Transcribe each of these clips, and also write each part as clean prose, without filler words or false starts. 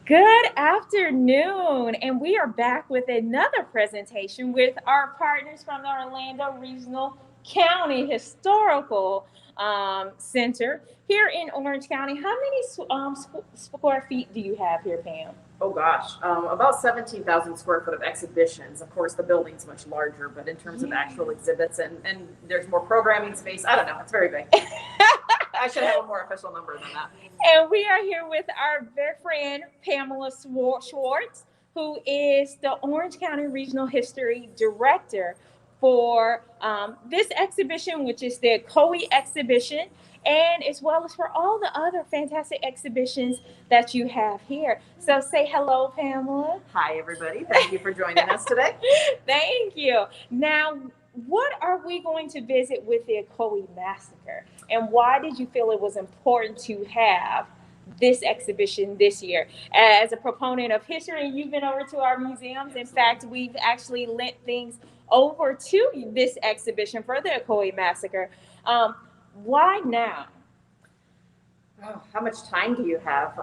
Good afternoon, and we are back with another presentation with our partners from the Orlando Regional County Historical Center here in Orange County. How many square feet do you have here, Pam? Oh gosh, about 17,000 square foot of exhibitions. Of course, the building's much larger, but in terms of actual exhibits and there's more programming space, I don't know, it's very big. I should have a more official number than that. And we are here with our very friend Pamela Schwartz, who is the Orange County Regional History Director for this exhibition, which is the Ocoee exhibition, and as well as for all the other fantastic exhibitions that you have here. So say hello, Pamela. Hi, everybody. Thank you for joining us today. Thank you. Now, what are we going to visit with the Ocoee Massacre? And why did you feel it was important to have this exhibition this year? As a proponent of history, you've been over to our museums. In fact, we've actually lent things over to this exhibition for the Ocoee Massacre. Why now? Oh, how much time do you have?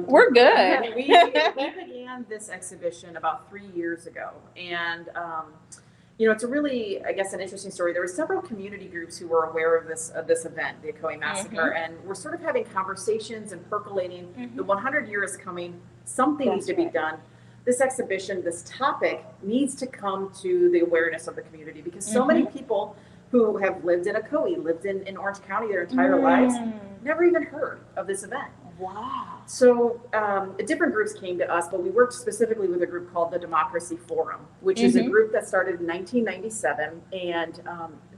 We're good. we began this exhibition about 3 years ago, and it's a really, I guess, an interesting story. There were several community groups who were aware of this event, the Ocoee Massacre, and we're sort of having conversations and percolating. The 100 year is coming. Something needs to be done. This exhibition, this topic, needs to come to the awareness of the community because so many people who have lived in Ocoee, lived in Orange County their entire lives, never even heard of this event. Wow. So different groups came to us, but we worked specifically with a group called the Democracy Forum, which is a group that started in 1997 and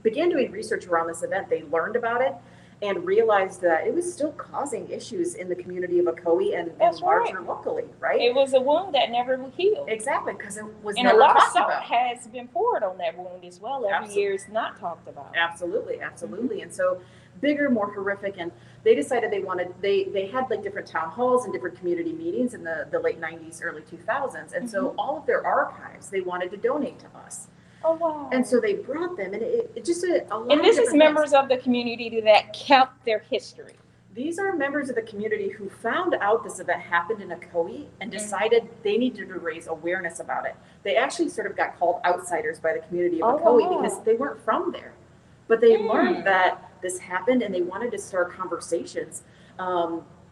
began doing research around this event. They learned about it and realized that it was still causing issues in the community of Ocoee and larger locally, right? It was a wound that never healed. Exactly, because it was and never a lot of talked salt about. has been poured on that wound as well. Every year is not talked about. Absolutely. And so bigger, more horrific, and they decided they had like different town halls and different community meetings in the late 90s, early 2000s, and so all of their archives they wanted to donate to us. Oh wow! And so they brought them, and it just a lot. And this is members of the community that kept their history. These are members of the community who found out this event happened in Ocoee and decided they needed to raise awareness about it. They actually sort of got called outsiders by the community of Ocoee because they weren't from there. But they learned that this happened and they wanted to start conversations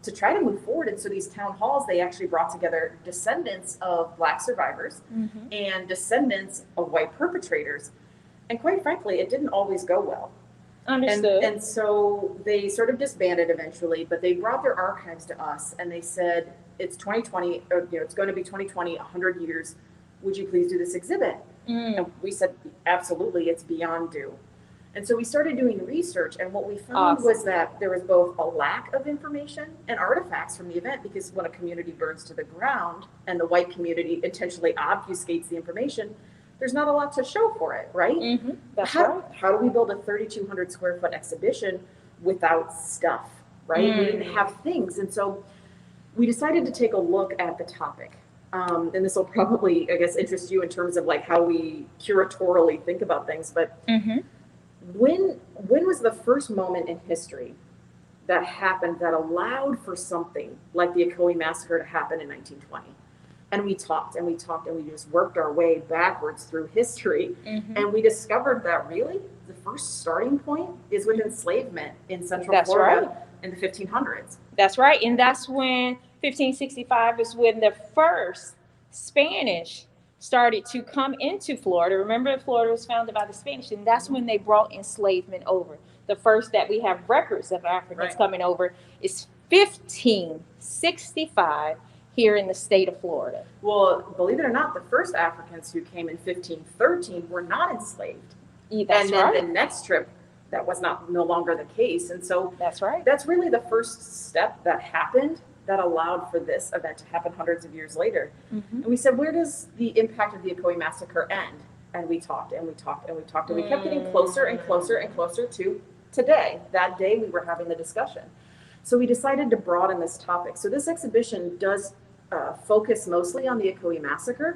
to try to move forward. And so these town halls, they actually brought together descendants of Black survivors and descendants of white perpetrators. And quite frankly, it didn't always go well. Understood. And so they sort of disbanded eventually, but they brought their archives to us and they said, it's 2020, or, it's going to be 2020, 100 years. Would you please do this exhibit? And we said, absolutely, it's beyond due. And so we started doing research, and what we found was that there was both a lack of information and artifacts from the event, because when a community burns to the ground and the white community intentionally obfuscates the information, there's not a lot to show for it, right? That's right. How do we build a 3,200 square foot exhibition without stuff, right? We didn't have things. And so we decided to take a look at the topic. And this will probably, I guess, interest you in terms of like how we curatorially think about things, but when was the first moment in history that happened that allowed for something like the Ocoee Massacre to happen in 1920? And we talked and we just worked our way backwards through history. And we discovered that really the first starting point is with enslavement in Central Florida in the 1500s. That's right. And that's when 1565 is when the first Spanish started to come into Florida. Remember, Florida was founded by the Spanish, and that's when they brought enslavement over. The first that we have records of Africans coming over is 1565 here in the state of Florida. Well, believe it or not, the first Africans who came in 1513 were not enslaved. That's and then the next trip, that was no longer the case. And so that's right. That's really the first step that happened that allowed for this event to happen hundreds of years later. And we said, where does the impact of the Ocoee Massacre end? And we talked and we talked and we talked, and we kept getting closer and closer and closer to today. That day we were having the discussion. So we decided to broaden this topic. So this exhibition does focus mostly on the Ocoee Massacre,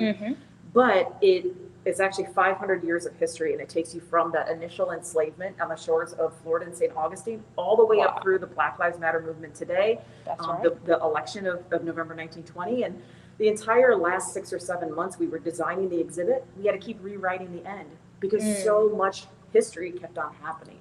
but it It's actually 500 years of history, and it takes you from that initial enslavement on the shores of Florida and St. Augustine all the way Wow. up through the Black Lives Matter movement today, That's right. the election of November 1920. And the entire last 6 or 7 months we were designing the exhibit, we had to keep rewriting the end because so much history kept on happening.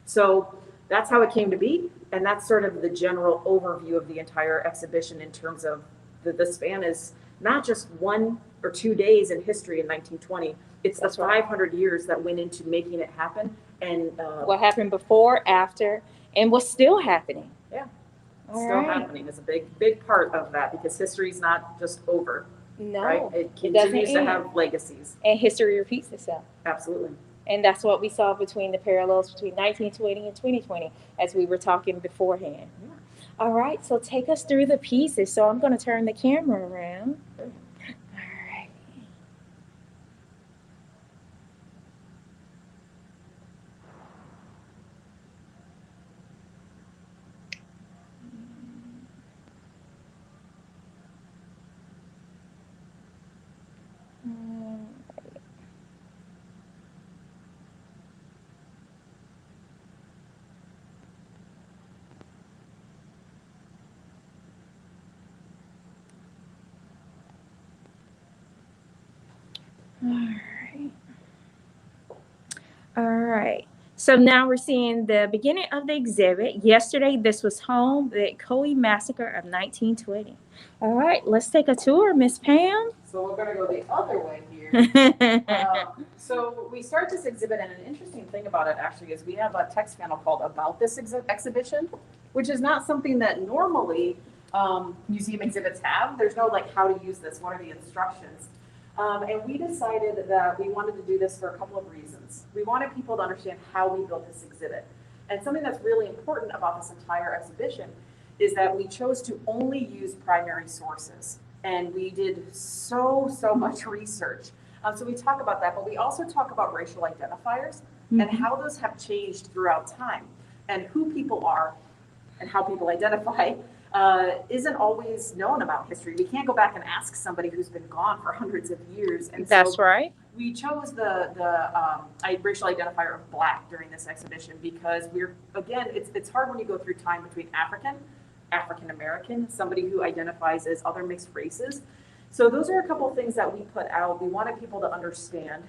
So that's how it came to be, and that's sort of the general overview of the entire exhibition in terms of the span is not just 1 or 2 days in history in 1920. It's That's the right. 500 years that went into making it happen, and What happened before, after, and what's still happening. yeah, All still right. happening is a big part of that because history's not just over, right? No, It it doesn't continues to end. have legacies. And history repeats itself. Absolutely. And that's what we saw between the parallels between 1920 and 2020, as we were talking beforehand. Yeah. All right, so take us through the pieces. So I'm going to turn the camera around. All right. All right. All right. So now we're seeing the beginning of the exhibit. Yesterday, this was home, the Ocoee Massacre of 1920. All right, let's take a tour, Miss Pam. So we're going to go the other way here. So we start this exhibit, and an interesting thing about it actually is we have a text panel called About This Exhibition, which is not something that normally museum exhibits have. There's no like how to use this, what are the instructions. And we decided that we wanted to do this for a couple of reasons. We wanted people to understand how we built this exhibit. And something that's really important about this entire exhibition is that we chose to only use primary sources. And we did so much research. So we talk about that, but we also talk about racial identifiers and how those have changed throughout time, and who people are and how people identify isn't always known about history. We can't go back and ask somebody who's been gone for hundreds of years. And That's so right. we chose the racial identifier of Black during this exhibition because it's hard when you go through time between African American, somebody who identifies as other mixed races. So those are a couple of things that we put out. We wanted people to understand.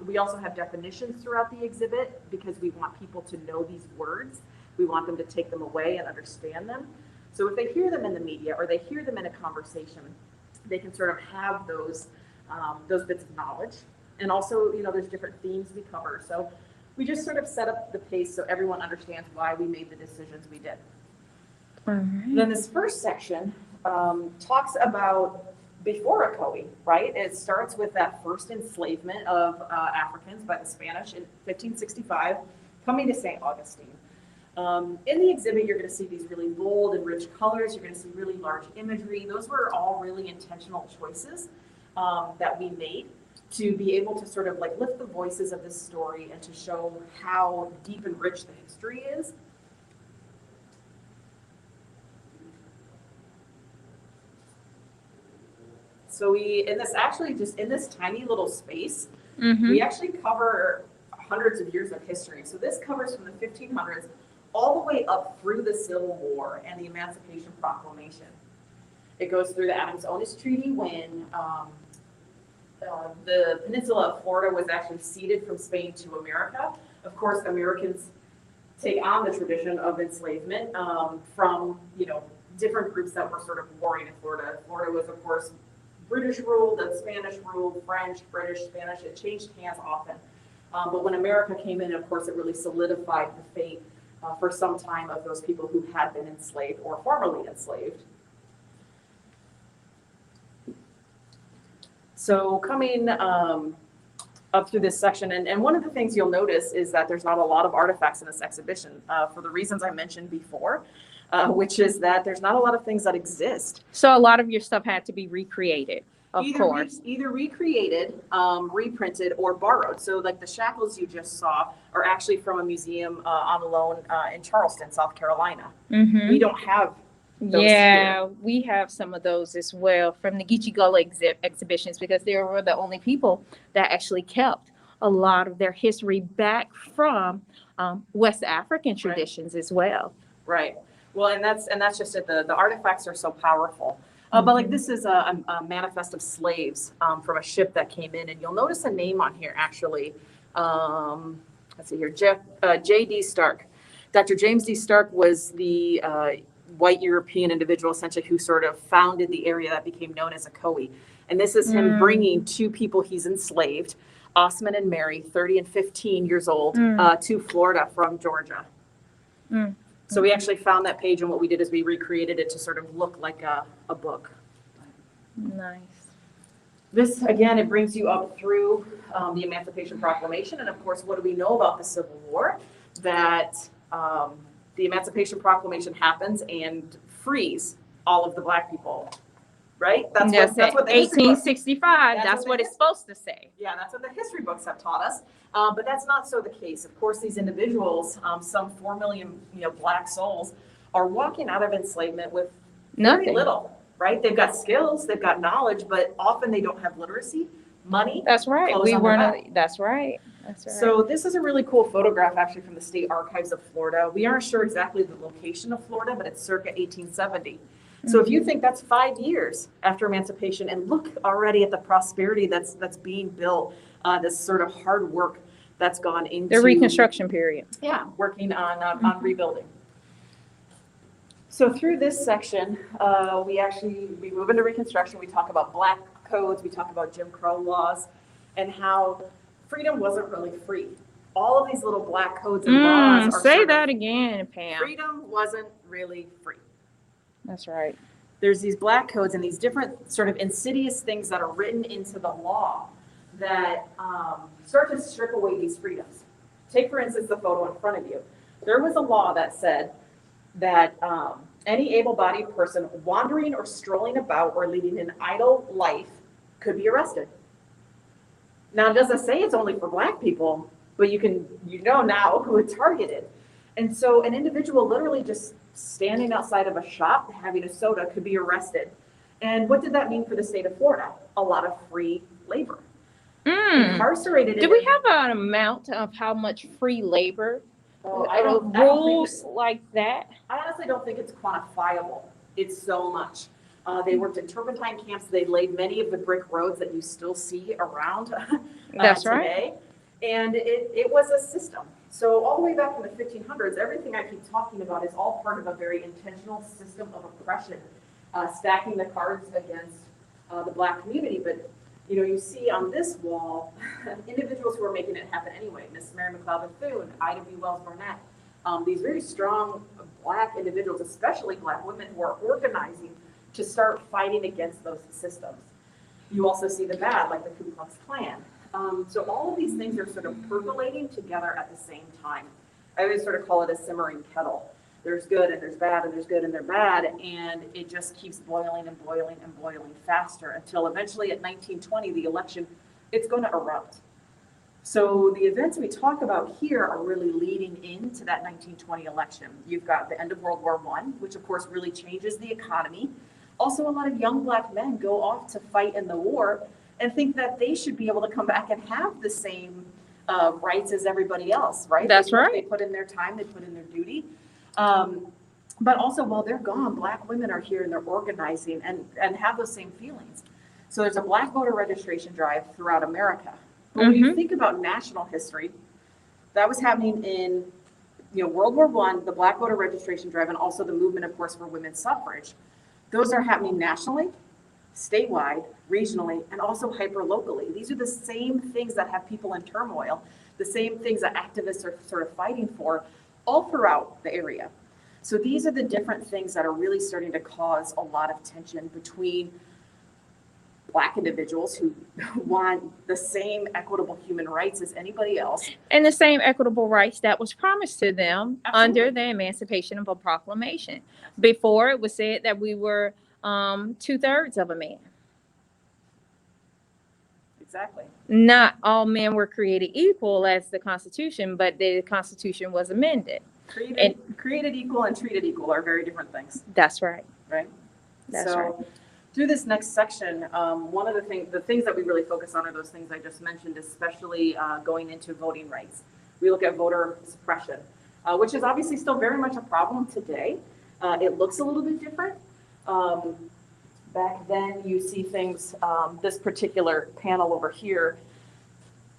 We also have definitions throughout the exhibit because we want people to know these words. We want them to take them away and understand them. So if they hear them in the media or they hear them in a conversation, they can sort of have those bits of knowledge. And also, there's different themes we cover. So we just sort of set up the pace so everyone understands why we made the decisions we did. All right. Then this first section talks about before Ocoee, right? It starts with that first enslavement of Africans by the Spanish in 1565, coming to St. Augustine. In the exhibit, you're going to see these really bold and rich colors. You're going to see really large imagery. Those were all really intentional choices that we made to be able to sort of like lift the voices of this story and to show how deep and rich the history is. So in this tiny little space, we actually cover hundreds of years of history. So this covers from the 1500s all the way up through the Civil War and the Emancipation Proclamation. It goes through the Adams-Onis Treaty when the peninsula of Florida was actually ceded from Spain to America. Of course, Americans take on the tradition of enslavement from different groups that were sort of warring in Florida. Florida was, of course, British ruled and Spanish ruled, French, British, Spanish. It changed hands often. But when America came in, of course, it really solidified the fate for some time of those people who had been enslaved or formerly enslaved. So coming up through this section, and one of the things you'll notice is that there's not a lot of artifacts in this exhibition for the reasons I mentioned before, which is that there's not a lot of things that exist. So a lot of your stuff had to be recreated, of course. Either recreated, reprinted, or borrowed. So like the shackles you just saw are actually from a museum on loan in Charleston, South Carolina. We don't have Yeah, we have some of those as well from the Geechee Gullah exhibitions because they were the only people that actually kept a lot of their history back from West African traditions as well. Right. Well, and that's just it. The artifacts are so powerful. But like this is a manifest of slaves from a ship that came in, and you'll notice a name on here actually. Let's see here, J.D. Stark. Dr. James D. Stark was the white European individual essentially who sort of founded the area that became known as Ocoee. And this is him bringing two people he's enslaved, Osman and Mary, 30 and 15 years old, to Florida from Georgia. So we actually found that page, and what we did is we recreated it to sort of look like a book. Nice. This, again, it brings you up through the Emancipation Proclamation. And of course, what do we know about the Civil War? That the Emancipation Proclamation happens and frees all of the Black people, right? That's what the 1865. That's what it's supposed to say. Yeah, that's what the history books have taught us. But that's not so the case. Of course, these individuals, some 4 million, Black souls, are walking out of enslavement with very little, right? They've got skills, they've got knowledge, but often they don't have literacy, money. That's right. That's right. That's right. So this is a really cool photograph actually from the State Archives of Florida. We aren't sure exactly the location of Florida, but it's circa 1870. So if you think that's 5 years after emancipation, and look already at the prosperity that's being built, this sort of hard work that's gone into the Reconstruction period. Yeah, working on rebuilding. So through this section, we move into Reconstruction. We talk about Black codes. We talk about Jim Crow laws, and how freedom wasn't really free. All of these little Black codes and laws are say that again, Pam. Freedom wasn't really free. That's right. There's these Black codes and these different sort of insidious things that are written into the law that start to strip away these freedoms. Take, for instance, the photo in front of you. There was a law that said that any able-bodied person wandering or strolling about or leading an idle life could be arrested. Now, it doesn't say it's only for Black people, but you know now who it targeted. And so an individual literally just standing outside of a shop having a soda could be arrested. And what did that mean for the state of Florida? A lot of free labor. Incarcerated. Do we have an amount of how much free labor? Rules like that? I honestly don't think it's quantifiable. It's so much. They worked in turpentine camps. They laid many of the brick roads that you still see around That's today. Right. And it was a system. So all the way back in the 1500s, everything I keep talking about is all part of a very intentional system of oppression, stacking the cards against the Black community. But you see on this wall individuals who are making it happen anyway. Miss Mary McLeod Bethune, Ida B. Wells Barnett, these very strong Black individuals, especially Black women, who are organizing to start fighting against those systems. You also see the bad, like the Ku Klux Klan. So all of these things are sort of percolating together at the same time. I always sort of call it a simmering kettle. There's good and there's bad and there's good and there's bad, and it just keeps boiling and boiling and boiling faster until eventually at 1920, the election, it's going to erupt. So the events we talk about here are really leading into that 1920 election. You've got the end of World War I, which of course really changes the economy. Also, a lot of young Black men go off to fight in the war and think that they should be able to come back and have the same rights as everybody else, right? That's right. They put in their time, they put in their duty. But also, while they're gone, Black women are here and they're organizing and have those same feelings. So there's a Black voter registration drive throughout America. But when you think about national history, that was happening in World War I, the Black voter registration drive, and also the movement, of course, for women's suffrage. Those are happening nationally, statewide, regionally, and also hyper-locally. These are the same things that have people in turmoil, the same things that activists are sort of fighting for all throughout the area. So these are the different things that are really starting to cause a lot of tension between Black individuals who want the same equitable human rights as anybody else. And the same equitable rights that was promised to them under the Emancipation Proclamation. Before, it was said that we were 2/3 of a man. Exactly. Not all men were created equal as the Constitution, but the Constitution was amended. Created equal and treated equal are very different things, That's right. right? That's so, right. Through this next section, one of the things that we really focus on are those things I just mentioned, especially going into voting rights. We look at voter suppression, which is obviously still very much a problem today. It looks a little bit different. Back then, you see things, this particular panel over here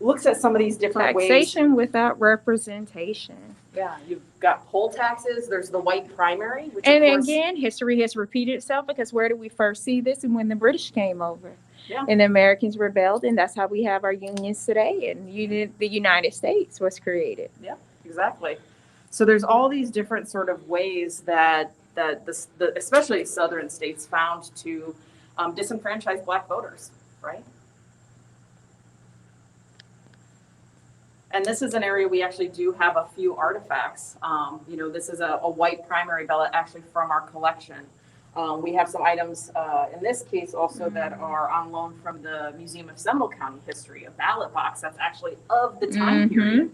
looks at some of these different ways. Taxation without representation. Yeah, you've got poll taxes, there's the white primary, which And of course, again, history has repeated itself, because where did we first see this? And when the British came over. Yeah. And the Americans rebelled, and that's how we have our unions today. And the United States was created. Yeah, exactly. So there's all these different sort of ways that especially southern states found to disenfranchise Black voters, right? And this is an area we actually do have a few artifacts. This is a white primary ballot actually from our collection. We have some items in this case also that are on loan from the Museum of Seminole County History, a ballot box that's actually of the time period.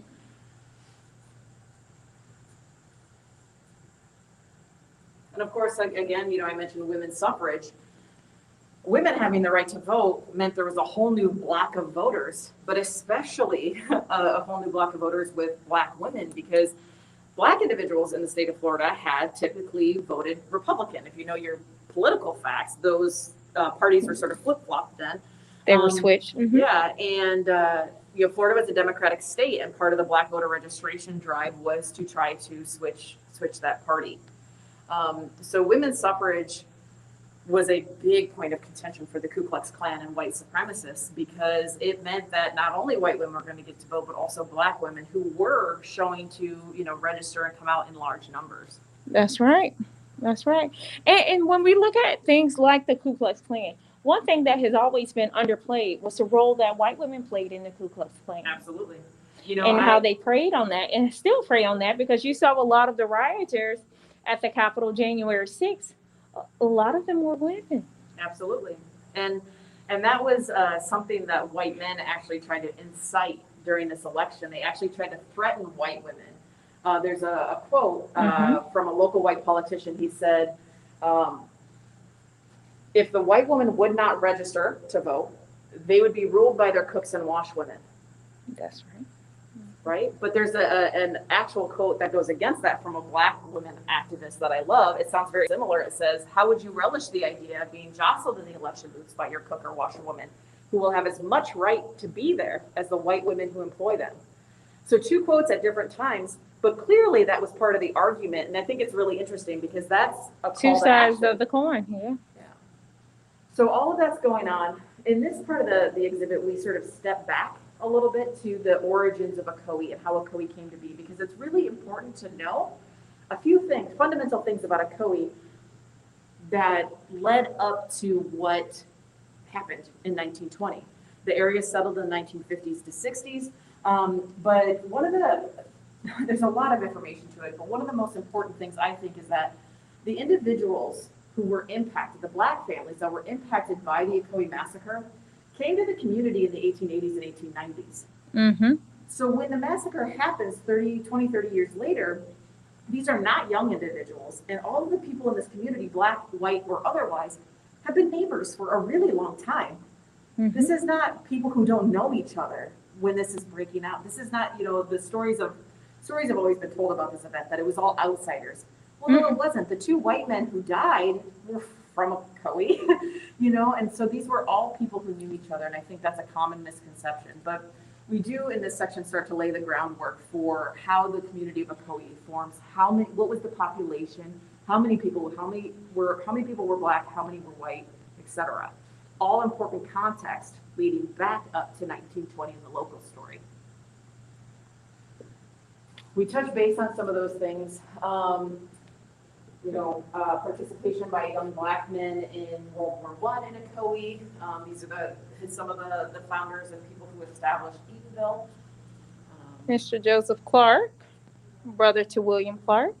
And of course, again, I mentioned women's suffrage. Women having the right to vote meant there was a whole new block of voters, but especially a whole new block of voters with Black women, because Black individuals in the state of Florida had typically voted Republican. If you know your political facts, those parties were sort of flip-flopped then. They were switched. Mm-hmm. Yeah, and Florida was a Democratic state, and part of the Black voter registration drive was to try to switch that party. So women's suffrage was a big point of contention for the Ku Klux Klan and white supremacists, because it meant that not only white women were going to get to vote, but also Black women who were showing to, register and come out in large numbers. That's right. That's right. And when we look at things like the Ku Klux Klan, one thing that has always been underplayed was the role that white women played in the Ku Klux Klan. Absolutely. How they preyed on that, and still prey on that, because you saw a lot of the rioters at the Capitol January 6th. A lot of them were women. Absolutely. And that was something that white men actually tried to incite during this election. They actually tried to threaten white women. There's a quote from a local white politician. He said, if the white woman would not register to vote, they would be ruled by their cooks and washwomen. That's right. Right? But there's an actual quote that goes against that from a Black woman activist that I love. It sounds very similar. It says, how would you relish the idea of being jostled in the election booths by your cook or washerwoman, who will have as much right to be there as the white women who employ them? So two quotes at different times, but clearly that was part of the argument. And I think it's really interesting, because that's a call two sides of the coin. Yeah. So all of that's going on. In this part of the exhibit, we sort of step back a little bit to the origins of Ocoee and how Ocoee came to be, because it's really important to know a few things, fundamental things about Ocoee that led up to what happened in 1920. The area settled in the 1950s to 60s, but there's a lot of information to it, but one of the most important things I think is that the individuals who were impacted, the Black families that were impacted by the Ocoee Massacre, came to the community in the 1880s and 1890s. Mm-hmm. So when the massacre happens 30 years later, these are not young individuals. And all of the people in this community, Black, white, or otherwise, have been neighbors for a really long time. Mm-hmm. This is not people who don't know each other when this is breaking out. This is not, the stories have always been told about this event, that it was all outsiders. Well, no, it wasn't. The two white men who died were from Ocoee, and so these were all people who knew each other, and I think that's a common misconception. But we do in this section start to lay the groundwork for how the community of Ocoee forms, what was the population, how many people were Black, how many were white, etc. All important context leading back up to 1920 in the local story. We touch base on some of those things. Participation by young Black men in World War I in Ocoee. These are some of the founders and people who established Eatonville. Mr. Joseph Clark, brother to William Clark.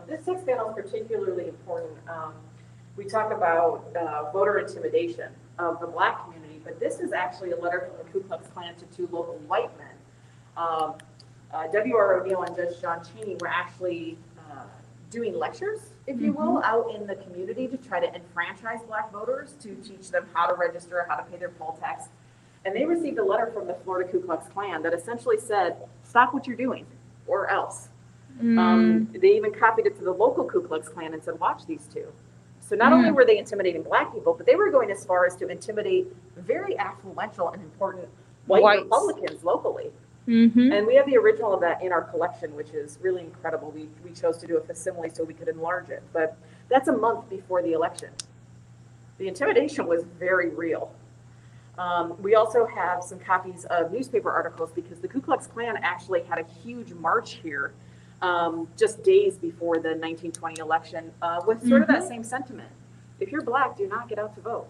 This next panel is particularly important. We talk about voter intimidation of the Black community, but this is actually a letter from the Ku Klux Klan to two local white men. W.R. O'Neill and Judge John Cheney were actually doing lectures, if you will, out in the community to try to enfranchise Black voters, to teach them how to register, how to pay their poll tax. And they received a letter from the Florida Ku Klux Klan that essentially said, stop what you're doing, or else. They even copied it to the local Ku Klux Klan and said, watch these two. So not only were they intimidating Black people, but they were going as far as to intimidate very affluential and important white Republicans locally. And we have the original of that in our collection, which is really incredible. We chose to do a facsimile so we could enlarge it. But that's a month before the election. The intimidation was very real. We also have some copies of newspaper articles because the Ku Klux Klan actually had a huge march here just days before the 1920 election with sort of that same sentiment. If you're Black, do not get out to vote.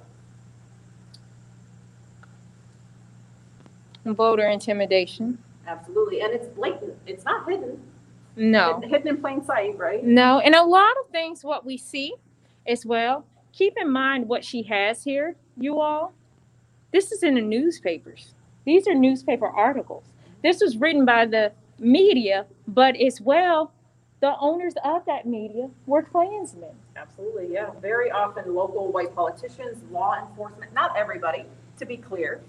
Voter intimidation. Absolutely. And it's blatant. It's not hidden. No. It's hidden in plain sight, right? No. And a lot of things, what we see as well, keep in mind what she has here, you all. This is in the newspapers. These are newspaper articles. This was written by the media, but as well, the owners of that media were Klansmen. Absolutely, yeah. Very often local white politicians, law enforcement, not everybody, to be clear,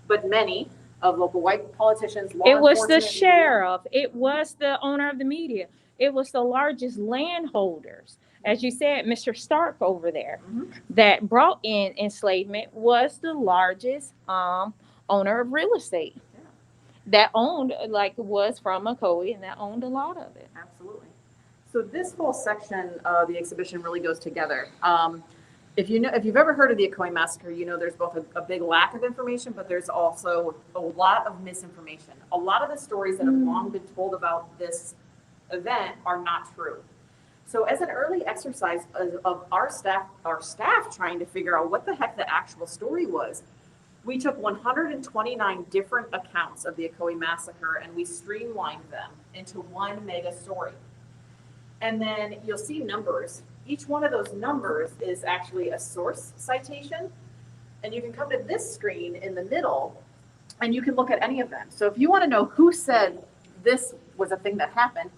but many of local white politicians, law It was the enforcement, sheriff. It was the owner of the media. It was the largest landholders. As you said, Mr. Stark over there that brought in enslavement was the largest owner of real estate that owned, like, was from Ocoee, and that owned a lot of it. Absolutely. So this whole section of the exhibition really goes together. If you've ever heard of the Ocoee Massacre, you know there's both a big lack of information, but there's also a lot of misinformation. A lot of the stories that have long been told about this event are not true. So as an early exercise of our staff trying to figure out what the heck the actual story was, we took 129 different accounts of the Ocoee Massacre and we streamlined them into one mega story. And then you'll see numbers. Each one of those numbers is actually a source citation. And you can come to this screen in the middle and you can look at any of them. So if you want to know who said this was a thing that happened,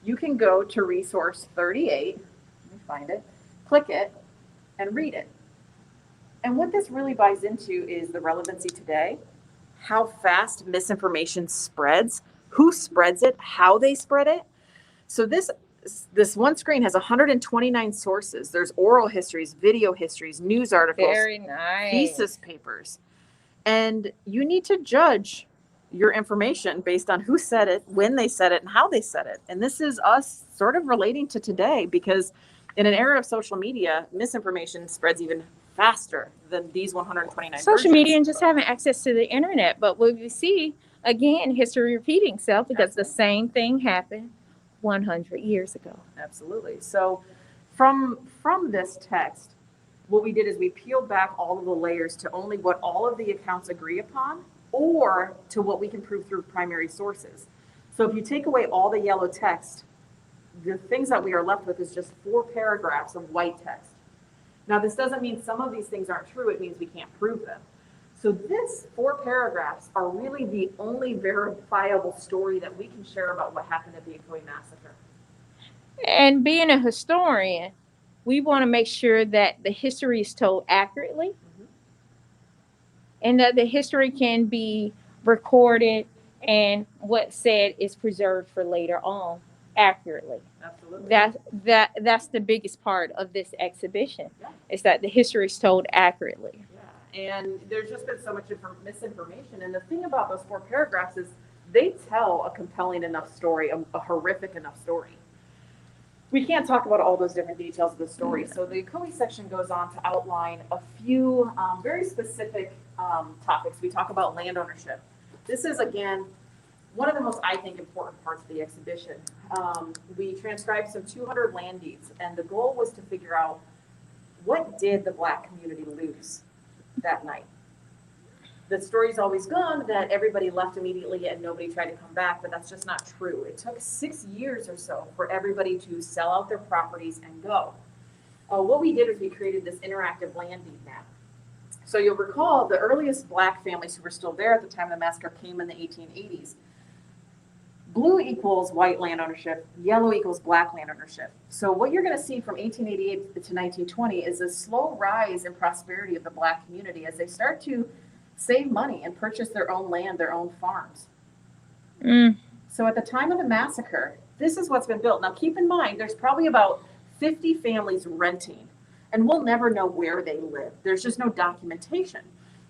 you can go to resource 38, let me find it, click it, and read it. And what this really buys into is the relevancy today, how fast misinformation spreads, who spreads it, how they spread it. So this one screen has 129 sources. There's oral histories, video histories, news articles, Very nice. thesis papers. And you need to judge your information based on who said it, when they said it, and how they said it. And this is us sort of relating to today because in an era of social media, misinformation spreads even faster than these 129 social media and just having access to the internet. But what we see, again, history repeating itself because the same thing happened 100 years ago. Absolutely. So from this text, what we did is we peeled back all of the layers to only what all of the accounts agree upon or to what we can prove through primary sources. So if you take away all the yellow text, the things that we are left with is just 4 paragraphs of white text. Now, this doesn't mean some of these things aren't true. It means we can't prove them. So this 4 paragraphs are really the only verifiable story that we can share about what happened at the Ocoee Massacre. And being a historian, we want to make sure that the history is told accurately and that the history can be recorded and what's said is preserved for later on accurately. Absolutely. That's the biggest part of this exhibition, is that the history is told accurately. Yeah, and there's just been so much misinformation. And the thing about those 4 paragraphs is they tell a compelling enough story, a horrific enough story. We can't talk about all those different details of the story. So the Ocoee section goes on to outline a few very specific topics. We talk about land ownership. This is, again, one of the most, I think, important parts of the exhibition. We transcribed some 200 land deeds, and the goal was to figure out what did the Black community lose that night. The story's always gone that everybody left immediately and nobody tried to come back, but that's just not true. It took 6 years or so for everybody to sell out their properties and go. What we did is we created this interactive land deed map. So you'll recall the earliest Black families who were still there at the time the massacre came in the 1880s. Blue equals white land ownership, yellow equals black land ownership. So what you're going to see from 1888 to 1920 is a slow rise in prosperity of the black community as they start to save money and purchase their own land, their own farms. So at the time of the massacre, this is what's been built. Now keep in mind, there's probably about 50 families renting, and we'll never know where they live. There's just no documentation.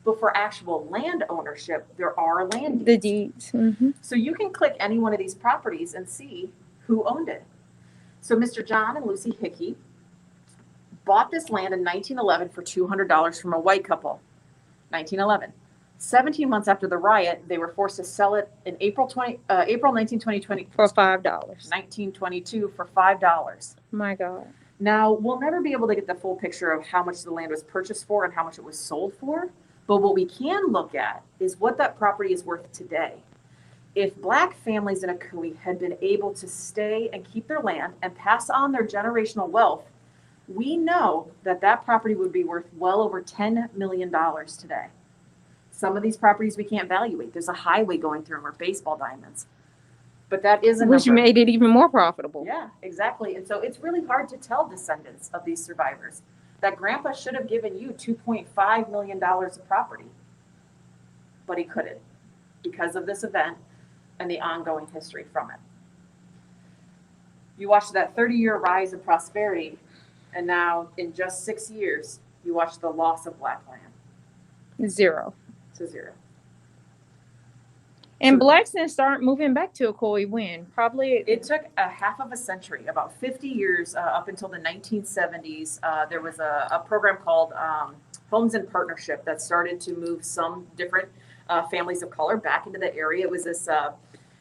But for actual land ownership, there are land deeds. The deeds. Mm-hmm. So you can click any one of these properties and see who owned it. So Mr. John and Lucy Hickey bought this land in 1911 for $200 from a white couple. 1911. 17 months after the riot, they were forced to sell it in April 1920 For $5. 1922 for $5. My God. Now, we'll never be able to get the full picture of how much the land was purchased for and how much it was sold for. But what we can look at is what that property is worth today. If black families in Ocoee had been able to stay and keep their land and pass on their generational wealth, we know that that property would be worth well over $10 million today. Some of these properties we can't evaluate. There's a highway going through them or baseball diamonds. But that is a Which number. made it even more profitable. Yeah, exactly. And so it's really hard to tell descendants of these survivors that grandpa should have given you $2.5 million of property, but he couldn't because of this event and the ongoing history from it. You watch that 30-year rise of prosperity, and now in just 6 years, you watch the loss of black land. 0. To 0. And So- blacks didn't start moving back to Ocoee when? Probably. It took a half of a century, about 50 years up until the 1970s. There was a program called Homes in Partnership that started to move some different families of color back into the area. It was this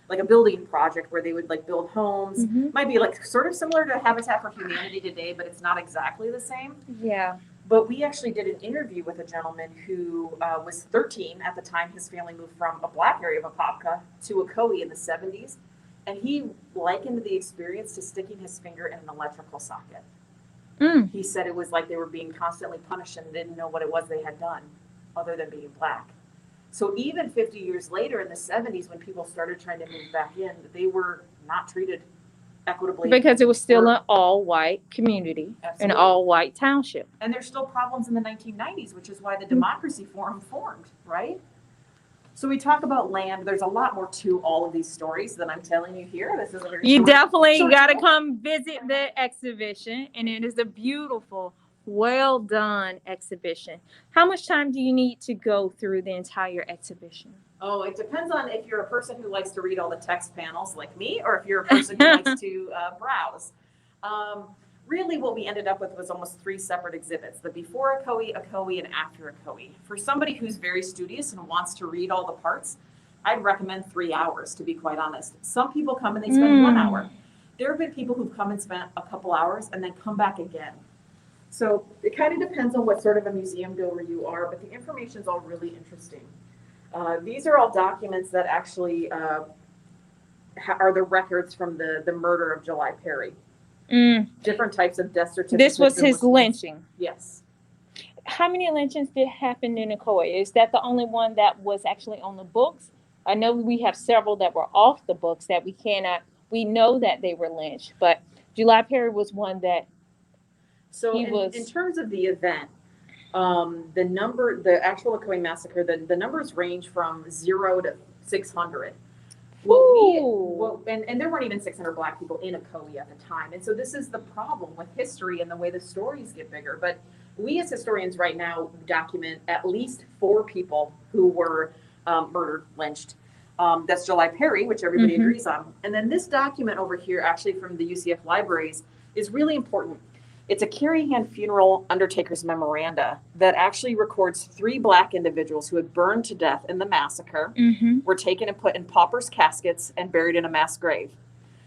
like a building project where they would like build homes. Mhm. Might be like sort of similar to Habitat for Humanity today, but it's not exactly the same. Yeah. But we actually did an interview with a gentleman who was 13 at the time. His family moved from a black area of Apopka to Ocoee in the 70s. And he likened the experience to sticking his finger in an electrical socket. He said it was like they were being constantly punished and didn't know what it was they had done other than being black. So even 50 years later in the 70s, when people started trying to move back in, they were not treated equitably. Because it was still an all-white community, Absolutely. an all-white township. And there's still problems in the 1990s, which is why the Democracy Forum formed, right? So we talk about land. There's a lot more to all of these stories than I'm telling you here. This is a very You short- definitely short- got to come visit the exhibition, and it is a beautiful, well done exhibition. How much time do you need to go through the entire exhibition? Oh, it depends on if you're a person who likes to read all the text panels like me, or if you're a person who likes to browse. Really what we ended up with was almost 3 separate exhibits, the before Ocoee, Ocoee, and after Ocoee. For somebody who's very studious and wants to read all the parts, I'd recommend 3 hours, to be quite honest. Some people come and they spend 1 hour. There have been people who've come and spent a couple hours and then come back again. So it kind of depends on what sort of a museum goer you are, but the information's all really interesting. These are all documents that actually are the records from the murder of July Perry. Different types of death certificates. This was his lynching. Yes. How many lynchings did happen in Ocoee? Is that the only one that was actually on the books? I know we have several that were off the books that we know that they were lynched, but July Perry was one that So in terms of the event, the actual Ocoee massacre, the numbers range from 0 to 600. And there weren't even 600 black people in Ocoee at the time. And so this is the problem with history and the way the stories get bigger. But we as historians right now document at least 4 people who were murdered, lynched. That's July Perry, which everybody agrees on. And then this document over here, actually from the UCF libraries, is really important. It's a Carrie Hand Funeral Undertaker's Memoranda that actually records 3 black individuals who had burned to death in the massacre, were taken and put in paupers' caskets and buried in a mass grave.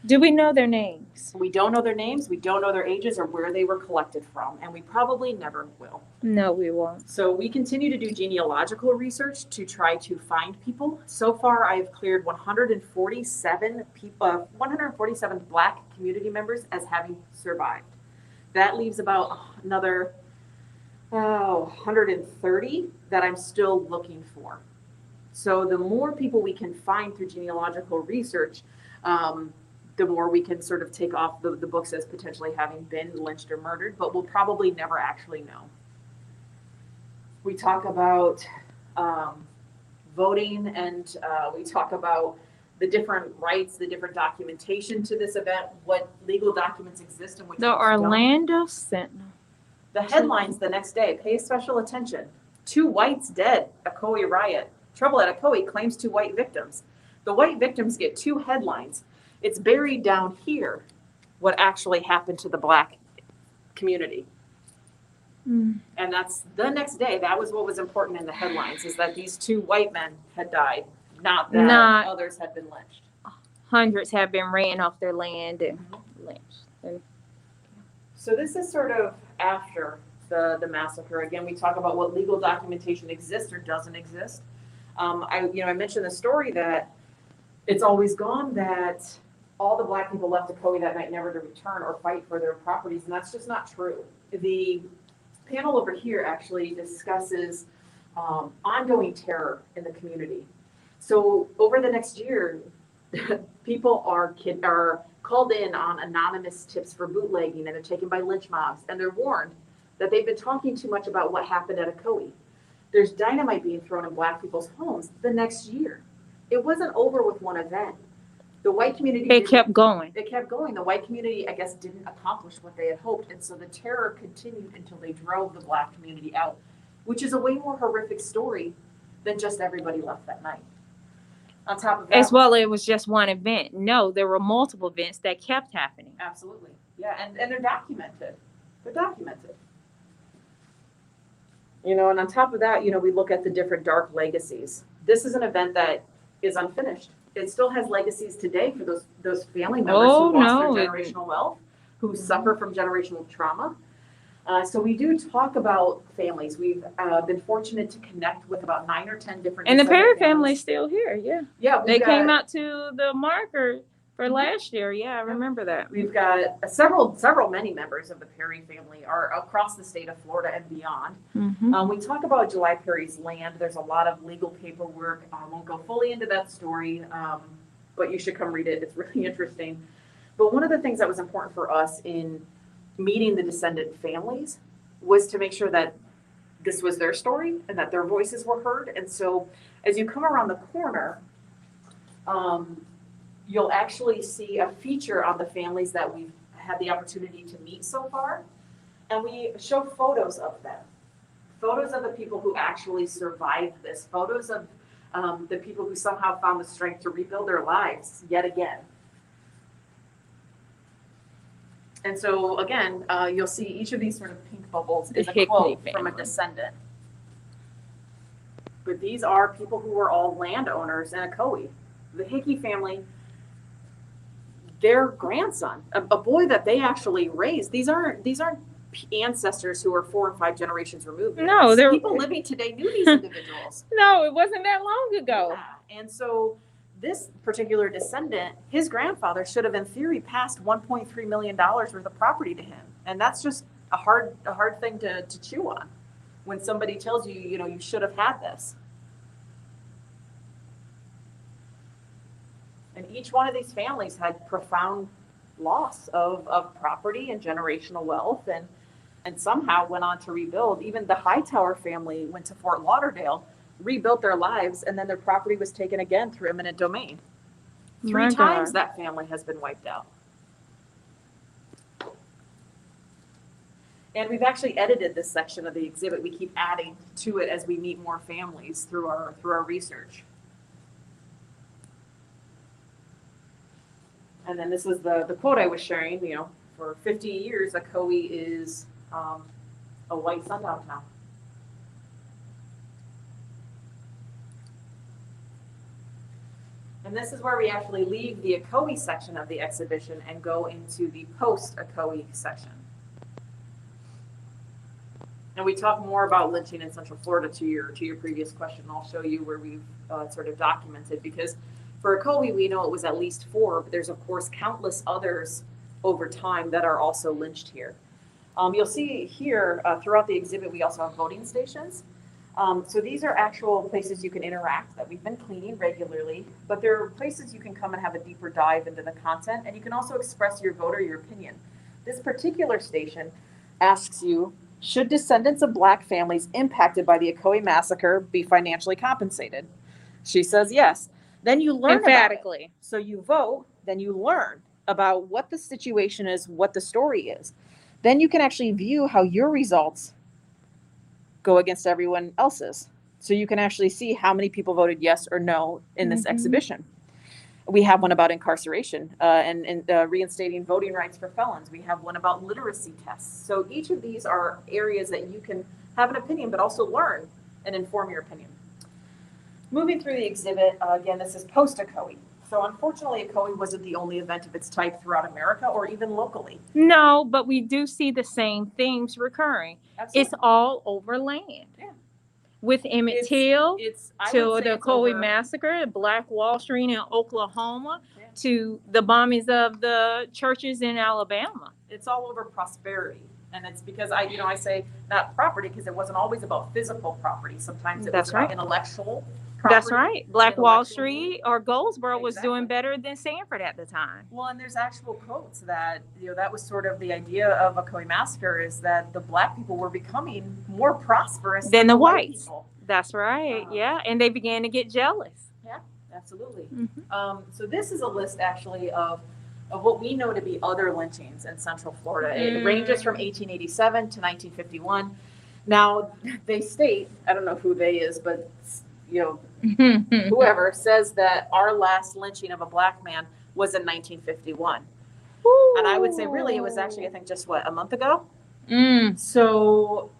Do we know their names? We don't know their names, we don't know their ages or where they were collected from, and we probably never will. No, we won't. So we continue to do genealogical research to try to find people. So far, I have cleared 147 people, 147 black community members as having survived. That leaves about another 130 that I'm still looking for. So the more people we can find through genealogical research, the more we can sort of take off the books as potentially having been lynched or murdered, but we'll probably never actually know. We talk about voting, and we talk about the different rights, the different documentation to this event, what legal documents exist and which The ones don't. Orlando Sentinel. The headlines the next day: pay special attention. 2 whites dead, Ocoee riot. Trouble at Ocoee claims 2 white victims. The white victims get 2 headlines. It's buried down here what actually happened to the black community. And that's the next day. That was what was important in the headlines, is that these 2 white men had died, not that others had been lynched. Hundreds have been ran off their land and lynched. So this is sort of after the massacre. Again, we talk about what legal documentation exists or doesn't exist. I mentioned the story that it's always gone that all the black people left Ocoee that night never to return or fight for their properties, and that's just not true. The panel over here actually discusses ongoing terror in the community. So over the next year, people are called in on anonymous tips for bootlegging, and they're taken by lynch mobs, and they're warned that they've been talking too much about what happened at Ocoee. There's dynamite being thrown in black people's homes the next year. It wasn't over with one event. The white community— It kept going. It kept going. The white community, I guess, didn't accomplish what they had hoped, and so the terror continued until they drove the black community out, which is a way more horrific story than just everybody left that night. On top of that— As well, it was just one event. No, there were multiple events that kept happening. Absolutely. Yeah, and they're documented. They're documented. And on top of that, we look at the different dark legacies. This is an event that is unfinished. It still has legacies today for those family members who lost their generational wealth, who suffer from generational trauma. So we do talk about families. We've been fortunate to connect with about 9 or 10 different— And the Perry family is still here, yeah. Yeah. They came out to the marker for last year. Yeah, I remember that. We've got many members of the Perry family are across the state of Florida and beyond. We talk about July Perry's land. There's a lot of legal paperwork. I won't go fully into that story, but you should come read it. It's really interesting. But one of the things that was important for us in meeting the descendant families was to make sure that this was their story and that their voices were heard. And so as you come around the corner, you'll actually see a feature on the families that we've had the opportunity to meet so far. And we show photos of them, photos of the people who actually survived this, photos of the people who somehow found the strength to rebuild their lives yet again. And so again, you'll see each of these sort of pink bubbles is a quote from a descendant. But these are people who were all landowners in Ocoee. The Hickey family, their grandson, a boy that they actually raised. These aren't ancestors who are 4 and 5 generations removed. No, they're people living today knew these individuals. No, it wasn't that long ago. Yeah. And so this particular descendant, his grandfather should have in theory passed $1.3 million worth of property to him. And that's just a hard thing to chew on when somebody tells you, you should have had this. And each one of these families had profound loss of property and generational wealth, and somehow went on to rebuild. Even the Hightower family went to Fort Lauderdale, rebuilt their lives, and then their property was taken again through eminent domain. 3 times that family has been wiped out. And we've actually edited this section of the exhibit. We keep adding to it as we meet more families through our research. And then this is the quote I was sharing, for 50 years, Ocoee is a white sundown town. And this is where we actually leave the Ocoee section of the exhibition and go into the post-Ocoee section. And we talk more about lynching in Central Florida to your previous question. I'll show you where we've sort of documented, because for Ocoee, we know it was at least 4, but there's of course countless others over time that are also lynched here. You'll see here throughout the exhibit, we also have voting stations. So these are actual places you can interact that we've been cleaning regularly, but there are places you can come and have a deeper dive into the content, and you can also express your vote or your opinion. This particular station asks you, should descendants of Black families impacted by the Ocoee Massacre be financially compensated? She says yes. Then you learn about it. Emphatically. So you vote, then you learn about what the situation is, what the story is. Then you can actually view how your results go against everyone else's. So you can actually see how many people voted yes or no in this exhibition. We have one about incarceration and reinstating voting rights for felons. We have one about literacy tests. So each of these are areas that you can have an opinion, but also learn and inform your opinion. Moving through the exhibit, again, this is post-Ocoee. So unfortunately, Ocoee wasn't the only event of its type throughout America or even locally. No, but we do see the same themes recurring. Absolutely. It's all over land. Yeah. With Emmett Till I to would say the it's Ocoee over- Massacre, Black Wall Street in Oklahoma, Yeah. to the bombings of the churches in Alabama. It's all over prosperity. And it's because I say not property because it wasn't always about physical property. Sometimes it That's was about right. intellectual property. That's right. Black Wall intellectual- Street or Goldsboro was Exactly. doing better than Sanford at the time. Well, and there's actual quotes that, that was sort of the idea of Ocoee Massacre is that the Black people were becoming more prosperous Than the whites. people. That's right. Uh-huh. Yeah. And they began to get jealous. Absolutely. Mhm. So this is a list actually of what we know to be other lynchings in Central Florida. It ranges from 1887 to 1951. Now they state, I don't know who they is, but whoever says that our last lynching of a Black man was in 1951. And I would say really it was actually, I think, just a month ago. So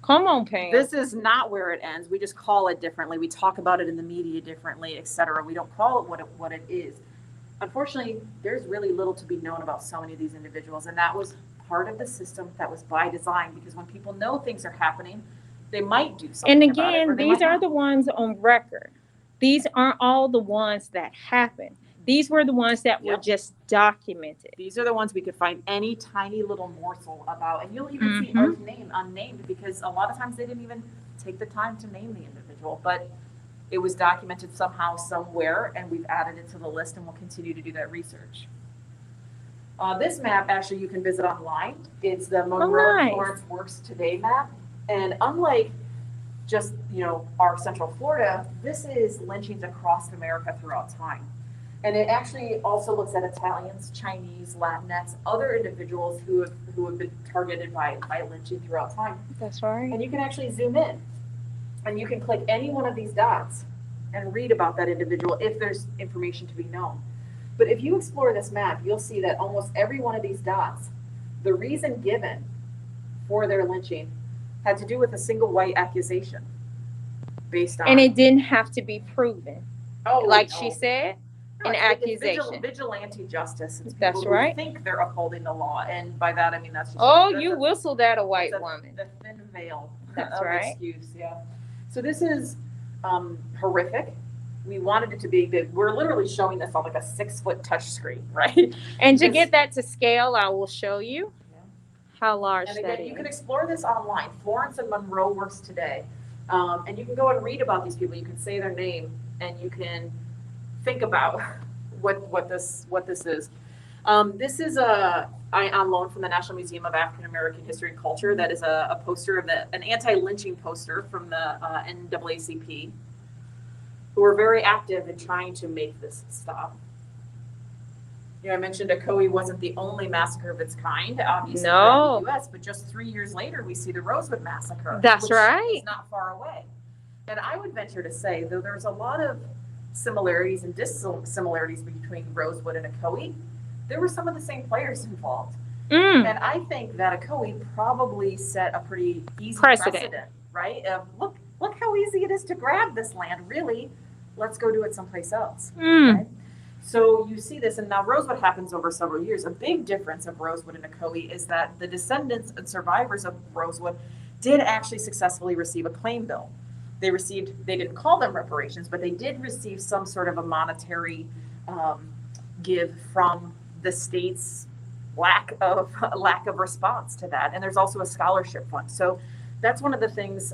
Come on, Pam. this is not where it ends. We just call it differently. We talk about it in the media differently, etc. We don't call it what it is. Unfortunately, there's really little to be known about so many of these individuals, and that was part of the system that was by design, because when people know things are happening, they might do something And about it, again, or they these might are not. the ones on record. These aren't all the ones that happened. These were the ones that were Yep. just documented. These are the ones we could find any tiny little morsel about, and you'll even see Mhm. Earth name unnamed, because a lot of times they didn't even take the time to name the individual, but it was documented somehow, somewhere, and we've added it to the list, and we'll continue to do that research. This map, actually, you can visit online. It's the Monroe nice. Florence Works Today map, and unlike just our Central Florida, this is lynchings across America throughout time. And it actually also looks at Italians, Chinese, Latinx, other individuals who have been targeted by lynching throughout time. That's right. And you can actually zoom in, and you can click any one of these dots and read about that individual if there's information to be known. But if you explore this map, you'll see that almost every one of these dots, the reason given for their lynching had to do with a single white accusation based on. And it didn't have to be proven. Like no. she said, No, an it's accusation. vigilante justice. It's That's people who right. think they're upholding the law, and by that I mean that's just. Oh, that's you a- whistled at a white that's woman. The thin veil. That's of right. Excuse, yeah. So this is horrific. We wanted it to be big. We're literally showing this on like a 6-foot touch screen, right? And to Because- get that to scale, I will show you Yeah. how large And that again, is. you can explore this online. Florence and Monroe Works Today, and you can go and read about these people. You can say their name, and you can think about what this is. This is on loan from the National Museum of African American History and Culture. That is a poster of an anti-lynching poster from the NAACP, who are very active in trying to make this stop. I mentioned Ocoee wasn't the only massacre of its kind, obviously, No. in the U.S., but just 3 years later, we see the Rosewood Massacre. That's which right. is not far away. And I would venture to say, though there's a lot of similarities and dissimilarities between Rosewood and Ocoee, there were some of the same players involved. And I think that Ocoee probably set a pretty easy precedent, right? Look how easy it is to grab this land, really. Let's go do it someplace else. Right? So you see this, and now Rosewood happens over several years. A big difference of Rosewood and Ocoee is that the descendants and survivors of Rosewood did actually successfully receive a claim bill. They didn't call them reparations, but they did receive some sort of a monetary give from the state's lack of response to that. And there's also a scholarship fund. So that's one of the things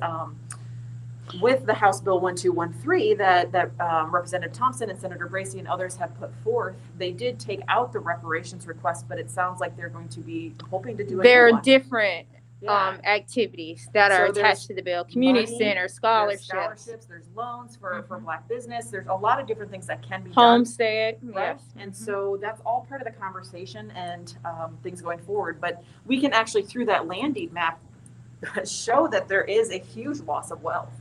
with the House Bill 1213 that Representative Thompson and Senator Bracey and others have put forth, they did take out the reparations request, but it sounds like they're going to be hoping to do a There new are one. different Yeah. activities that So are there's attached to the bill. Community money, center, There's scholarships, scholarships, there's loans for Mhm. Black business. There's a lot of different things that can be done. homestead. Right. Yes. And Mhm. so that's all part of the conversation and things going forward. But we can actually, through that land deed map, show that there is a huge loss of wealth.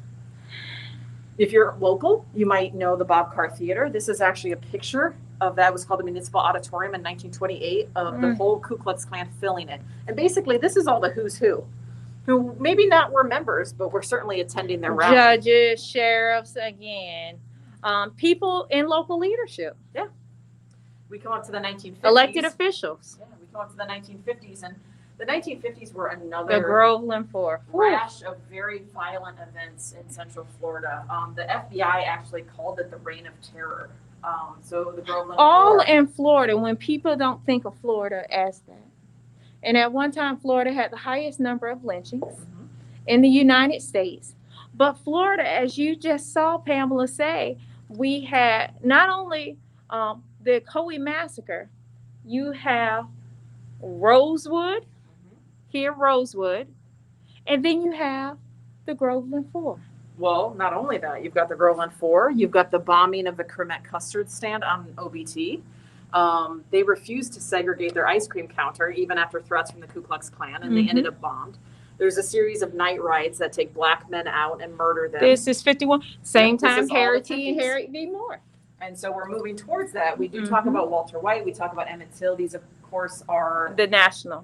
If you're local, you might know the Bob Carr Theater. This is actually a picture of that. It was called the Municipal Auditorium in 1928 of the whole Ku Klux Klan filling it. And basically, this is all the who's who maybe not were members, but were certainly attending their rally. Judges, sheriffs, again, people in local leadership, We come up to the 1950s. elected officials. Yeah, we come up to the 1950s, and the 1950s were The another Groveland Four. rash of very violent events in Central Florida. The FBI actually called it the Reign of Terror. So the Groveland All Four. in Florida, when people don't think of Florida as that. And at one time, Florida had the highest number of lynchings Mhm. in the United States. But Florida, as you just saw Pamela say, we had not only the Ocoee Massacre, you have Rosewood, here Rosewood, and then you have the Groveland Four. Well, not only that, you've got the Groveland Four, you've got the bombing of the Kermit custard stand on OBT. They refused to segregate their ice cream counter even after threats from the Ku Klux Klan, and they ended up bombed. There's a series of night raids that take Black men out and murder them. This is 51. Same This time is all the Harry T. and 50s. Harry V. Moore. And so we're moving towards that. We do talk Mhm. about Walter White. We talk about Emmett Till. These, of course, are The national.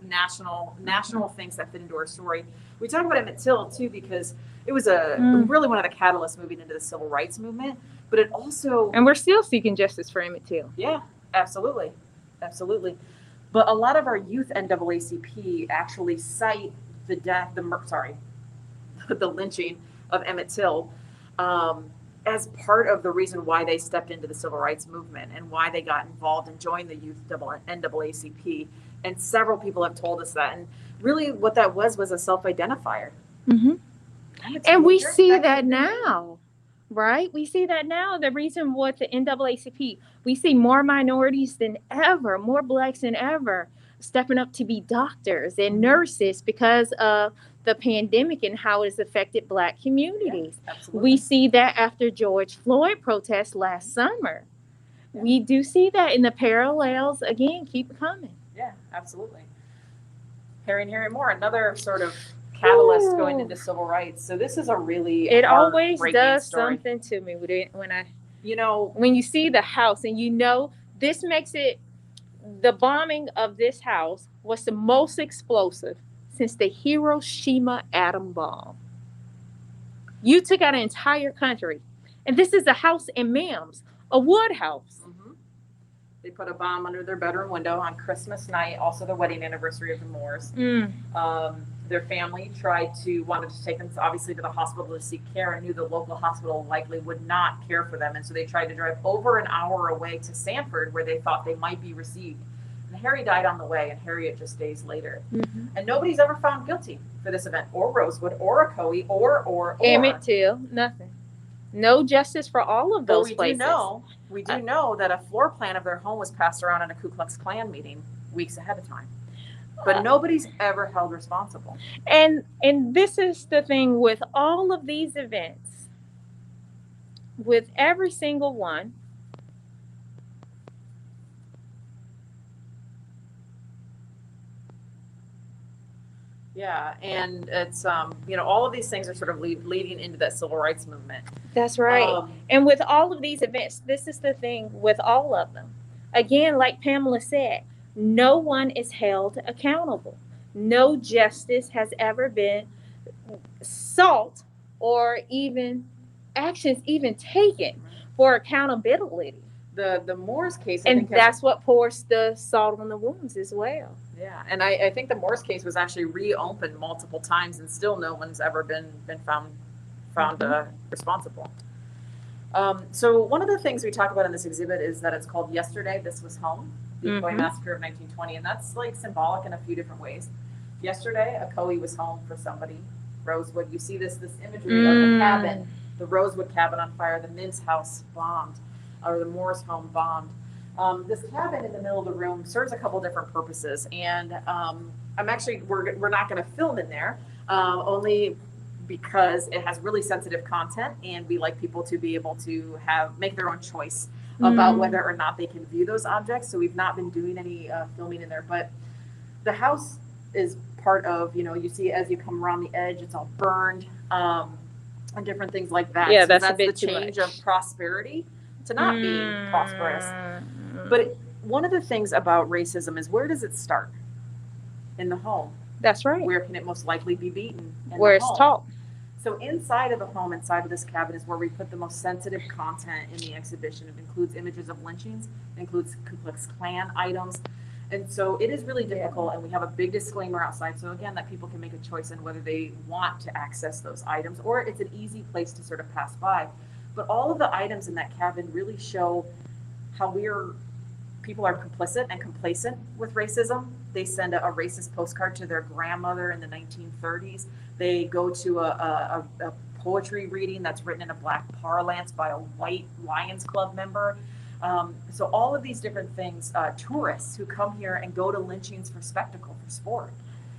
national things that fit into our story. We talk about Emmett Till too because it was Mm. really one of the catalysts moving into the civil rights movement. But it also, And we're still seeking justice for Emmett Till. yeah, absolutely. But a lot of our youth NAACP actually cite the lynching of Emmett Till as part of the reason why they stepped into the civil rights movement and why they got involved and joined the youth NAACP. And several people have told us that. And really what that was a self-identifier. Mm-hmm. Emmett And Till, we you're see expected that to be- now, right? We see that now. The reason with the NAACP, we see more minorities than ever, more blacks than ever, stepping up to be doctors and nurses because of the pandemic and how it has affected black communities. Absolutely. We see that after George Floyd protests last summer. We do see that in the parallels, again, keep coming. Yeah, absolutely. Harry Moore, another sort of catalyst Ooh. going into civil rights. So this is a really It always heartbreaking does story. something to me You when you see the house and you know this makes it, the bombing of this house was the most explosive since the Hiroshima atom bomb. You took out an entire country, and this is a house in Mims, a wood house. Mhm. They put a bomb under their bedroom window on Christmas night, also the wedding anniversary of the Moores. Their family wanted to take them obviously to the hospital to seek care and knew the local hospital likely would not care for them. And so they tried to drive over an hour away to Sanford where they thought they might be received. And Harry died on the way and Harriet just days later. Mm-hmm. And nobody's ever found guilty for this event, or Rosewood, or Ocoee, or. Emmett Till, nothing. No justice for all of But those we places. do know that a floor plan of their home was passed around at a Ku Klux Klan meeting weeks ahead of time. But nobody's ever held responsible. And this is the thing with all of these events, with every single one, Yeah, and it's all of these things are sort of leading into that civil rights movement. that's right. And with all of these events, this is the thing with all of them. Again, like Pamela said, no one is held accountable. No justice has ever been sought or even actions even taken for accountability. The Moores case, I And think, that's what pours the salt on the wounds as well. yeah, and I think the Moores case was actually reopened multiple times, and still no one's ever been found responsible. So one of the things we talk about in this exhibit is that it's called "Yesterday This Was Home," the Ocoee Massacre of 1920, and that's like symbolic in a few different ways. Yesterday, Ocoee was home for somebody, Rosewood. You see this imagery of the cabin, the Rosewood cabin on fire, the Mintz house bombed, or the Morris home bombed. This cabin in the middle of the room serves a couple different purposes, and we're not going to film in there, only because it has really sensitive content, and we like people to be able to make their own choice about whether or not they can view those objects. So we've not been doing any filming in there, but the house is part of, you see as you come around the edge, it's all burned, and different things like that. Yeah, so that's a that's bit the too change much. of prosperity to not being prosperous. But one of the things about racism is, where does it start? In the home. That's right. Where can it most likely be beaten? Where it's taught. So inside of the home, inside of this cabin, is where we put the most sensitive content in the exhibition. It includes images of lynchings, it includes Ku Klux Klan items. And so it is really difficult, and we have a big disclaimer outside. So again, that people can make a choice in whether they want to access those items, or it's an easy place to sort of pass by. But all of the items in that cabin really show how people are complicit and complacent with racism. They send a racist postcard to their grandmother in the 1930s. They go to a poetry reading that's written in a black parlance by a white Lions Club member. So all of these different things, tourists who come here and go to lynchings for spectacle, for sport.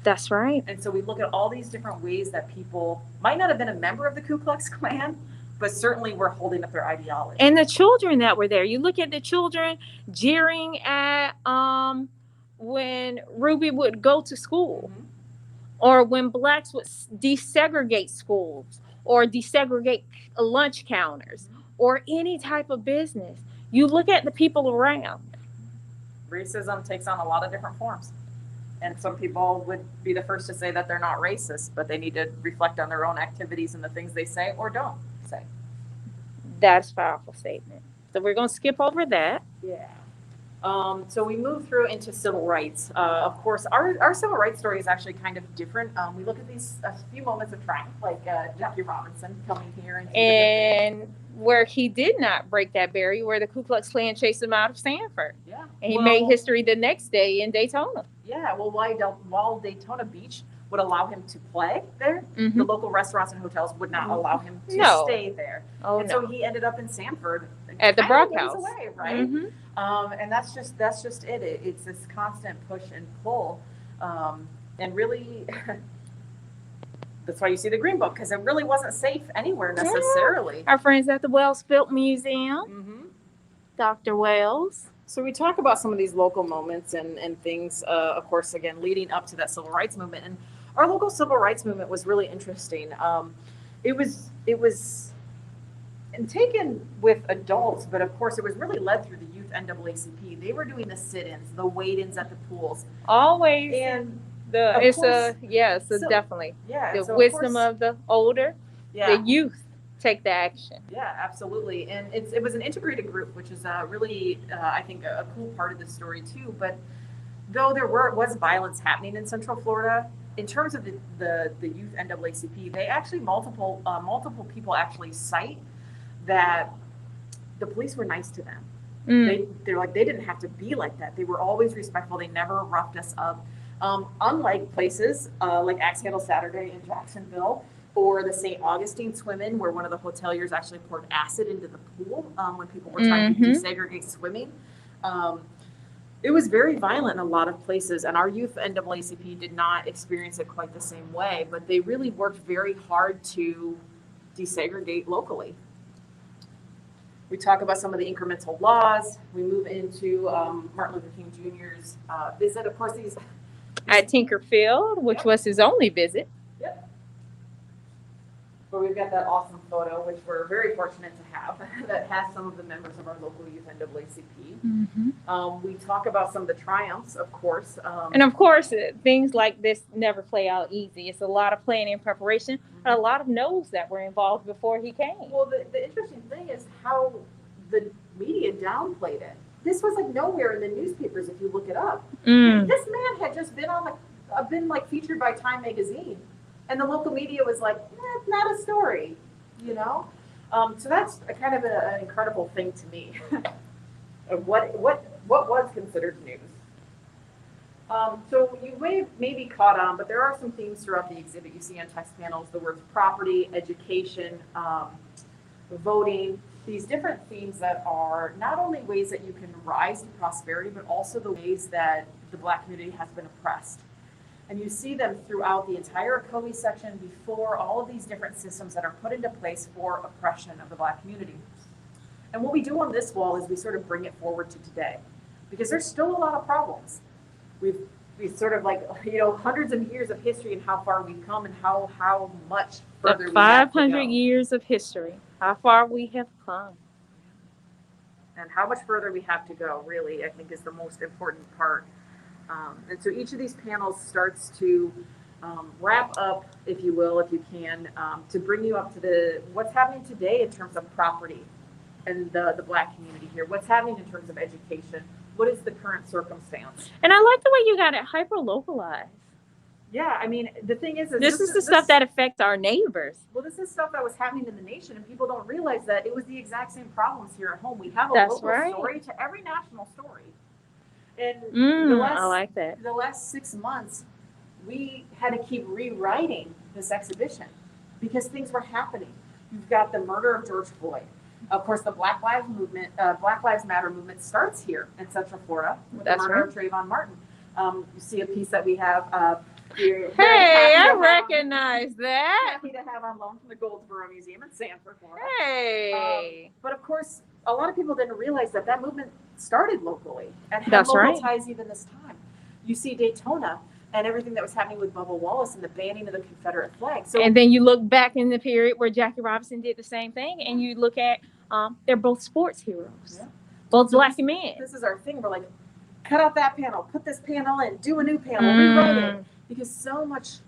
That's right. And so we look at all these different ways that people might not have been a member of the Ku Klux Klan, but certainly we're holding up their ideology. And the children that were there, you look at the children jeering at when Ruby would go to school, or when blacks would desegregate schools or desegregate lunch counters or any type of business. You look at the people around. Racism takes on a lot of different forms. And some people would be the first to say that they're not racist, but they need to reflect on their own activities and the things they say or don't say. That's a powerful statement. So we're going to skip over that. Yeah. So we move through into civil rights. Of course, our civil rights story is actually kind of different. We look at a few moments of triumph, like Jackie Robinson coming here. And where he did not break that barrier, where the Ku Klux Klan chased him out of Sanford. Yeah. And he made history the next day in Daytona. Yeah, well, while Daytona Beach would allow him to play there, the local restaurants and hotels would not allow him to stay there. So he ended up in Sanford at the Brock House. Away, right? And that's just it. It's this constant push and pull, and really. That's why you see the Green Book, because it really wasn't safe anywhere necessarily. Our friends at the Wells Field Museum, Dr. Wells. So we talk about some of these local moments and things, of course, again, leading up to that civil rights movement. And our local civil rights movement was really interesting. It was taken with adults, but of course it was really led through the youth NAACP. They were doing the sit-ins, the wade-ins at the pools. Always. And definitely. Yeah. The wisdom of the older, the youth take the action. Yeah, absolutely. And it was an integrated group, which is really, I think, a cool part of the story too. But though was violence happening in Central Florida, in terms of the youth NAACP, they actually multiple people actually cite that the police were nice to them. They're like, they didn't have to be like that. They were always respectful. They never roughed us up. Unlike places like Axe Handle Saturday in Jacksonville, or the St. Augustine swim-in, where one of the hoteliers actually poured acid into the pool when people were trying to desegregate swimming. It was very violent in a lot of places, and our youth NAACP did not experience it quite the same way, but they really worked very hard to desegregate locally. We talk about some of the incremental laws. We move into Martin Luther King Jr.'s visit. Of course, these at Tinkerfield, which was his only visit. Yep. But we've got that awesome photo, which we're very fortunate to have, that has some of the members of our local youth NAACP. We talk about some of the triumphs, of course. And of course, things like this never play out easy. It's a lot of planning and preparation, and a lot of no's that were involved before he came. Well, the interesting thing is how the media downplayed it. This was like nowhere in the newspapers if you look it up. This man had just been like featured by Time magazine, and the local media was like, it's not a story, you know. So that's a kind of an incredible thing to me. Of what was considered news. So you may have maybe caught on, but there are some themes throughout the exhibit. You see on text panels the words property, education, voting, these different themes that are not only ways that you can rise to prosperity, but also the ways that the Black community has been oppressed. And you see them throughout the entire Ocoee section before all of these different systems that are put into place for oppression of the Black community. And what we do on this wall is we sort of bring it forward to today, because there's still a lot of problems. We've sort of like, hundreds of years of history and how far we've come and how much further The we have to 500 go. years of history, how far we have come. And how much further we have to go, really, I think is the most important part. And so each of these panels starts to wrap up, if you will, if you can, to bring you up to what's happening today in terms of property and the Black community here. What's happening in terms of education? What is the current circumstance? And I like the way you got it hyper localized. Yeah, I mean, the thing is This is the stuff that affects our neighbors. Well, this is stuff that was happening in the nation, and people don't realize that it was the exact same problems here at home. We have a That's local right. story to every national story. And I like that. the last 6 months, we had to keep rewriting this exhibition because things were happening. You've got the murder of George Floyd. Of course, the Black Lives Matter movement starts here in Central Florida with That's the murder right. of Trayvon Martin. You see a piece that we have here. Hey, I recognize that. Happy to have on loan from the Goldsboro Museum in Sanford, Florida. Hey. But of course, a lot of people didn't realize that movement started locally and had That's local right. ties even this time. You see Daytona and everything that was happening with Bubba Wallace and the banning of the Confederate flag. So, And then you look back in the period where Jackie Robinson did the same thing, and you look at they're both sports heroes, Yeah. both Black men. This is our thing. We're like, cut out that panel, put this panel in, do a new panel, rewrite it, because so much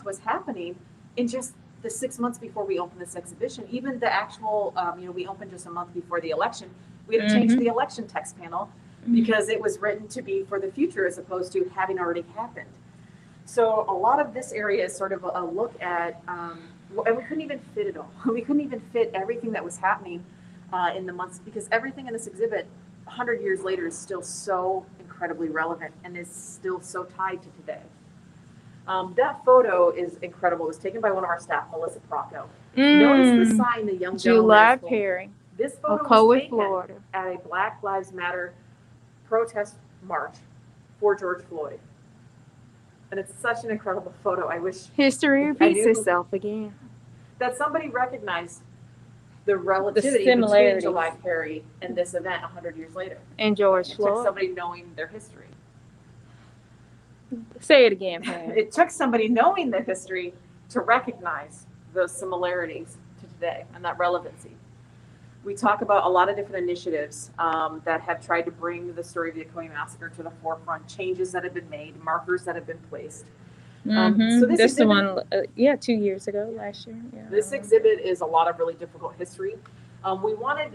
was happening in just the 6 months before we opened this exhibition. Even the actual, we opened just a month before the election. We had to change the election text panel because it was written to be for the future as opposed to having already happened. So a lot of this area is sort of a look at, and we couldn't even fit it all. We couldn't even fit everything that was happening in the months, because everything in this exhibit 100 years later is still so incredibly relevant and is still so tied to today. That photo is incredible. It was taken by one of our staff, Melissa Procco. Notice the sign, the young July gentleman. Perry, This photo was Ocoee, taken Florida, at a Black Lives Matter protest march for George Floyd. And it's such an incredible photo. I wish history repeats itself again. that somebody recognized the relativity between similarities. July Perry and this event 100 years later. And George It took Floyd. somebody knowing their history. Say it again, Pam. It took somebody knowing the history to recognize those similarities to today and that relevancy. We talk about a lot of different initiatives that have tried to bring the story of the Ocoee Massacre to the forefront, changes that have been made, markers that have been placed. So this That's the exhibit- one, 2 years ago, last year. Yeah. This exhibit is a lot of really difficult history.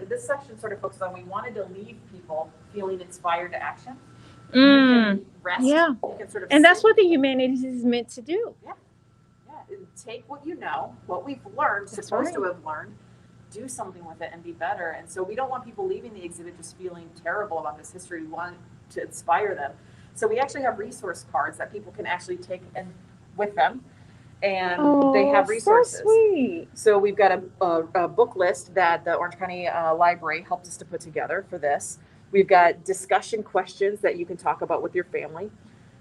This section sort of focuses on, we wanted to leave people feeling inspired to action. You can rest. Yeah. You can sort of And that's sit. what the humanities is meant to do. Yeah, and take what you know, what we've learned, That's supposed to right. have learned, do something with it and be better. And so we don't want people leaving the exhibit just feeling terrible about this history. We want to inspire them. So we actually have resource cards that people can actually take and with them, and they have resources. So sweet. So we've got a book list that the Orange County Library helped us to put together for this. We've got discussion questions that you can talk about with your family,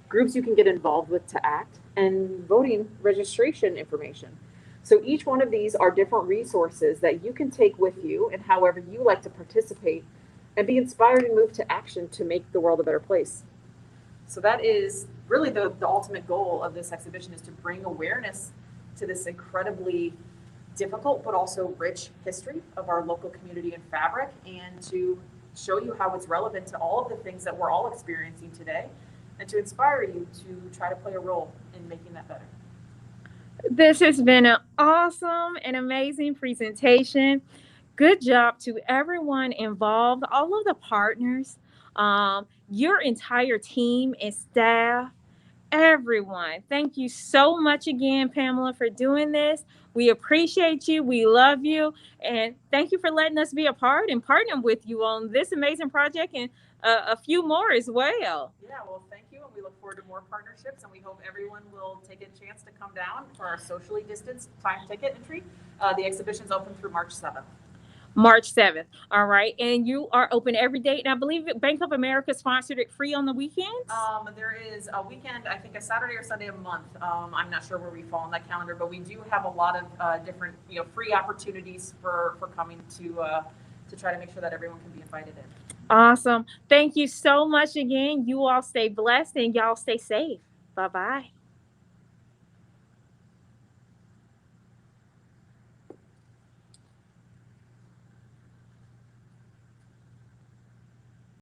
groups you can get involved with to act, and voting registration information. So each one of these are different resources that you can take with you and however you like to participate and be inspired and move to action to make the world a better place. So that is really the ultimate goal of this exhibition, is to bring awareness to this incredibly difficult but also rich history of our local community and fabric, and to show you how it's relevant to all of the things that we're all experiencing today, and to inspire you to try to play a role in making that better. This has been an awesome and amazing presentation. Good job to everyone involved, all of the partners, your entire team and staff, everyone. Thank you so much again, Pamela, for doing this. We appreciate you. We love you. And thank you for letting us be a part and partner with you on this amazing project and a few more as well. Yeah, well, thank you, and we look forward forward to more partnerships, and we hope everyone will take a chance to come down for our socially distanced time ticket entry. The exhibition's open through March 7th. March 7th. All right. And you are open every day. And I believe Bank of America sponsored it free on the weekends. There is a weekend, I think a Saturday or Sunday a month. I'm not sure where we fall on that calendar, but we do have a lot of different, free opportunities for coming to try to make sure that everyone can be invited in. Awesome. Thank you so much again. You all stay blessed and y'all stay safe. Bye bye.